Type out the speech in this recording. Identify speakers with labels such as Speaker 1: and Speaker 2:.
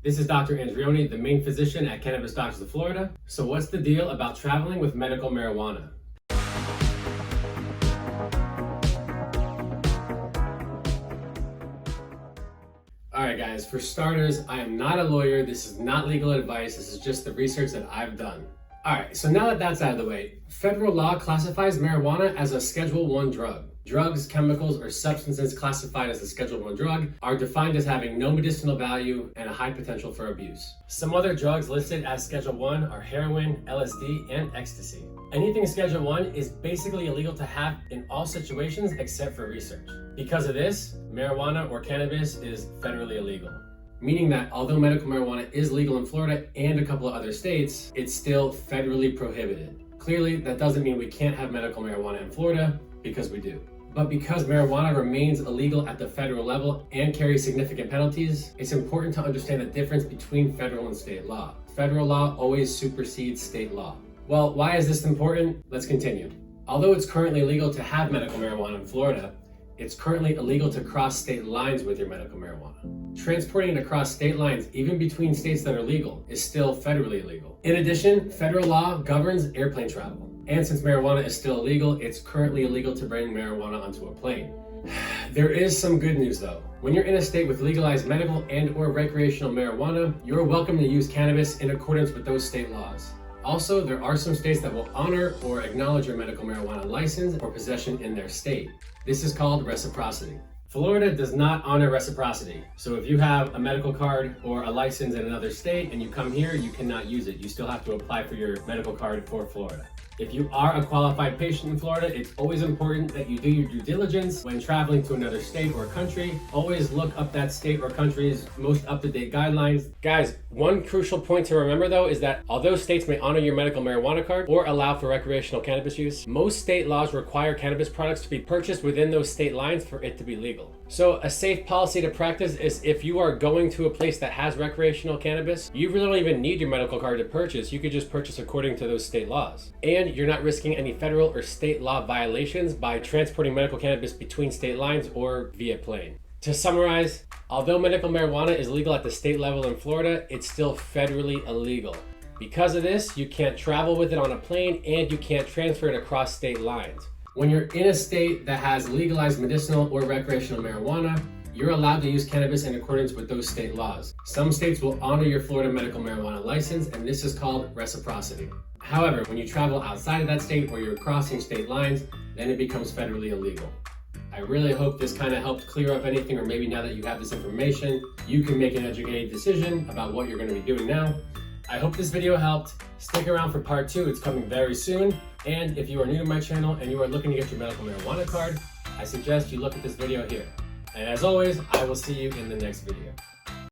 Speaker 1: This is Dr. Andrioni, the main physician at Cannabis Doctors of Florida. So what's the deal about traveling with medical marijuana? Alright guys, for starters, I am not a lawyer. This is not legal advice. This is just the research that I've done. Alright, so now that that's out of the way, federal law classifies marijuana as a Schedule I drug. Drugs, chemicals, or substances classified as a Schedule I drug are defined as having no medicinal value and a high potential for abuse. Some other drugs listed as Schedule I are heroin, LSD, and ecstasy. Anything Schedule I is basically illegal to have in all situations except for research. Because of this, marijuana or cannabis is federally illegal. Meaning that although medical marijuana is legal in Florida and a couple of other states, it's still federally prohibited. Clearly, that doesn't mean we can't have medical marijuana in Florida, because we do. But because marijuana remains illegal at the federal level and carries significant penalties, it's important to understand the difference between federal and state law. Federal law always supersedes state law. Well, why is this important? Let's continue. Although it's currently legal to have medical marijuana in Florida, it's currently illegal to cross state lines with your medical marijuana. Transporting it across state lines, even between states that are legal, is still federally illegal. In addition, federal law governs airplane travel. And since marijuana is still illegal, it's currently illegal to bring marijuana onto a plane. There is some good news though. When you're in a state with legalized medical and or recreational marijuana, you're welcome to use cannabis in accordance with those state laws. Also, there are some states that will honor or acknowledge your medical marijuana license or possession in their state. This is called reciprocity. Florida does not honor reciprocity. So if you have a medical card or a license in another state and you come here, you cannot use it. You still have to apply for your medical card for Florida. If you are a qualified patient in Florida, it's always important that you do your due diligence when traveling to another state or country. Always look up that state or country's most up-to-date guidelines. Guys, one crucial point to remember though is that although states may honor your medical marijuana card or allow for recreational cannabis use, most state laws require cannabis products to be purchased within those state lines for it to be legal. So a safe policy to practice is if you are going to a place that has recreational cannabis, you really don't even need your medical card to purchase. You could just purchase according to those state laws. And you're not risking any federal or state law violations by transporting medical cannabis between state lines or via plane. To summarize, although medical marijuana is legal at the state level in Florida, it's still federally illegal. Because of this, you can't travel with it on a plane and you can't transfer it across state lines. When you're in a state that has legalized medicinal or recreational marijuana, you're allowed to use cannabis in accordance with those state laws. Some states will honor your Florida medical marijuana license, and this is called reciprocity. However, when you travel outside of that state or you're crossing state lines, then it becomes federally illegal. I really hope this kind of helped clear up anything, or maybe now that you have this information, you can make an educated decision about what you're going to be doing now. I hope this video helped. Stick around for part 2, it's coming very soon. And if you are new to my channel and you are looking to get your medical marijuana card, I suggest you look at this video here. And as always, I will see you in the next video.